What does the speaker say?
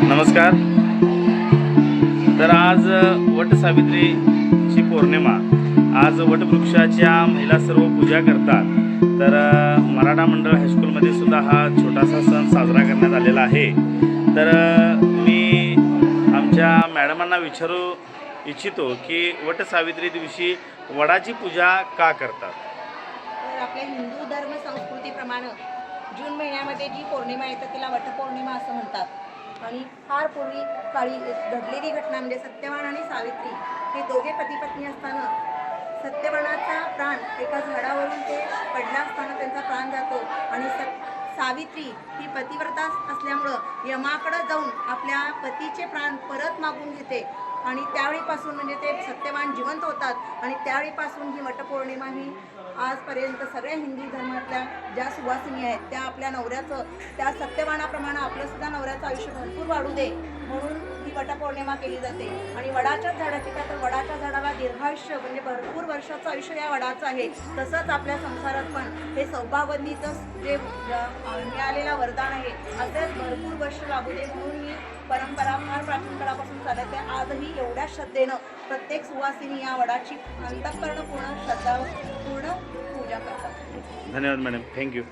नमस्कार. तर आज वटसावित्रीची पौर्णिमा. आज वटवृक्षाच्या महिला सर्व पूजा करतात. तर मराठा मंडळ हायस्कूलमध्ये सुद्धा हा छोटासा सण साजरा करण्यात आलेला आहे. तर मी आमच्या मॅडमांना विचारू इच्छितो की वटसावित्री दिवशी वडाची पूजा का करतात. तर आपल्या हिंदू धर्म संस्कृतीप्रमाणे जून महिन्यामध्ये जी पौर्णिमा येते तिला वटपौर्णिमा असं म्हणतात. आणि फार पूर्वी काळी घडलेली घटना म्हणजे सत्यवान आणि सावित्री हे दोघे पती पत्नी असताना सत्यवानाचा प्राण एका झाडावरून ते पडला असताना त्यांचा प्राण जातो आणि सावित्री ही पतिव्रता असल्यामुळं यमाकडं जाऊन आपल्या पतीचे प्राण परत मागून घेते आणि त्यावेळीपासून म्हणजे ते सत्यवान जिवंत होतात आणि त्यावेळीपासून ही वटपौर्णिमा ही आजपर्यंत सगळ्या हिंदू धर्मातल्या ज्या सुवासिनी आहेत त्या आपल्या नवऱ्याचं त्या सत्यवानाप्रमाणे आपलंसुद्धा नवऱ्याचं आयुष्य भरपूर वाढू दे म्हणून ही वटपौर्णिमा केली जाते. आणि वडाच्या झाडाची काय तर वडाच्या झाडाला दीर्घायुष्य म्हणजे भरपूर वर्षाचं आयुष्य या वडाचं आहे. तसंच आपल्या संसारात पण हे सौभाग्यवतीचं जे मिळालेलं वरदान आहे असेच भरपूर वर्ष लागू दे म्हणून ही परंपरा फार प्राचीन काळापासून चालत आहे. आजही एवढ्या श्रद्धेनं प्रत्येक सुवासिनी या वडाची अंतःकरणपूर्ण श्रद्धापूर्ण पूजा करतात. धन्यवाद मॅडम. थँक्यू.